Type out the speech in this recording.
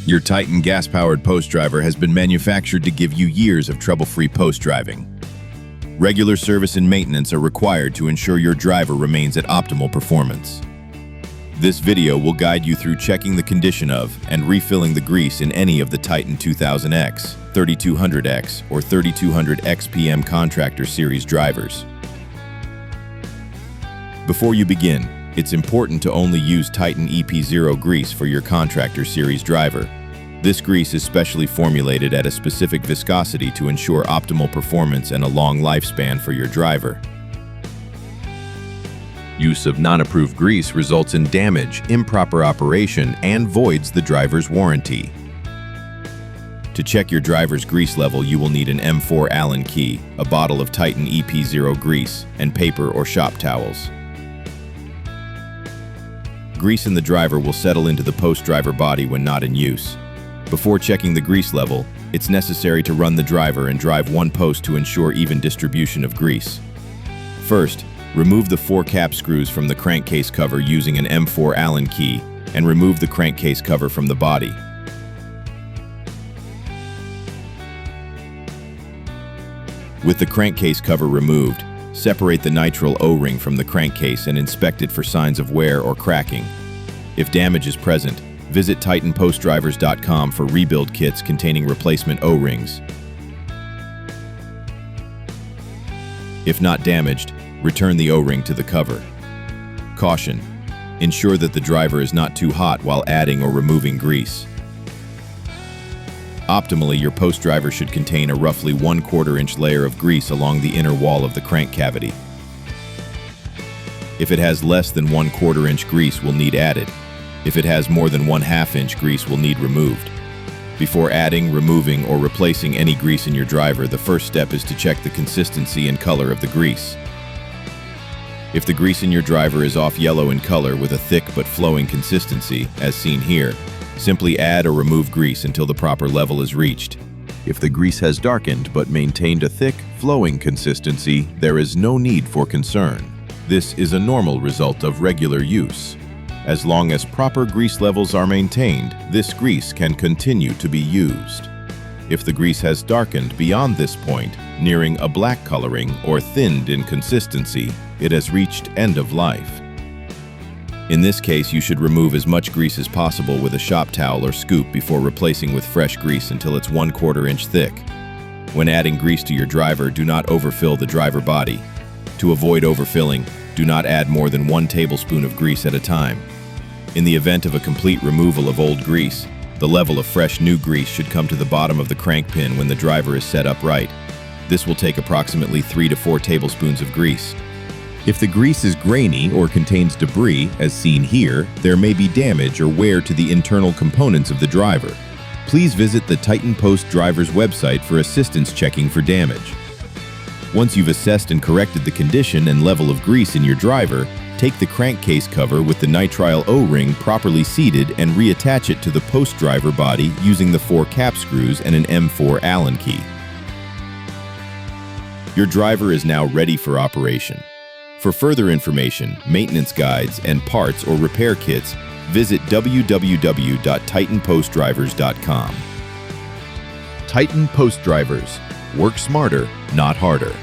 Your Titan gas-powered post driver has been manufactured to give you years of trouble-free post driving. Regular service and maintenance are required to ensure your driver remains at optimal performance. This video will guide you through checking the condition of and refilling the grease in any of the Titan 2000X, 3200X, or 3200 XPM Contractor series drivers. Before you begin, it's important to only use Titan EP0 grease for your Contractor series driver. This grease is specially formulated at a specific viscosity to ensure optimal performance and a long lifespan for your driver. Use of non-approved grease results in damage, improper operation, and voids the driver's warranty. To check your driver's grease level, you will need an M4 Allen key, a bottle of Titan EP0 grease, and paper or shop towels. Grease in the driver will settle into the post driver body when not in use. Before checking the grease level, it's necessary to run the driver and drive one post to ensure even distribution of grease. First, remove the 4 cap screws from the crankcase cover using an M4 Allen key and remove the crankcase cover from the body. With the crankcase cover removed, separate the nitrile O-ring from the crankcase and inspect it for signs of wear or cracking. If damage is present, visit TitanPostDrivers.com for rebuild kits containing replacement O-rings. If not damaged, return the O-ring to the cover. Caution: ensure that the driver is not too hot while adding or removing grease. Optimally, your post driver should contain a roughly 1/4 inch layer of grease along the inner wall of the crank cavity. If it has less than 1/4 inch grease, will need added. If it has more than 1/2 inch grease, will need removed. Before adding, removing, or replacing any grease in your driver, the first step is to check the consistency and color of the grease. If the grease in your driver is off yellow in color with a thick but flowing consistency, as seen here, simply add or remove grease until the proper level is reached. If the grease has darkened but maintained a thick, flowing consistency, there is no need for concern. This is a normal result of regular use. As long as proper grease levels are maintained, this grease can continue to be used. If the grease has darkened beyond this point, nearing a black coloring or thinned in consistency, it has reached end of life. In this case, you should remove as much grease as possible with a shop towel or scoop before replacing with fresh grease until it's 1/4 inch thick. When adding grease to your driver, do not overfill the driver body. To avoid overfilling, do not add more than 1 tablespoon of grease at a time. In the event of a complete removal of old grease, the level of fresh new grease should come to the bottom of the crank pin when the driver is set up right. This will take approximately 3 to 4 tablespoons of grease. If the grease is grainy or contains debris, as seen here, there may be damage or wear to the internal components of the driver. Please visit the Titan Post Drivers website for assistance checking for damage. Once you've assessed and corrected the condition and level of grease in your driver, take the crankcase cover with the nitrile O-ring properly seated and reattach it to the post driver body using the 4 cap screws and an M4 Allen key. Your driver is now ready for operation. For further information, maintenance guides, and parts or repair kits, visit www.TitanPostDrivers.com. Titan Post Drivers. Work smarter, not harder.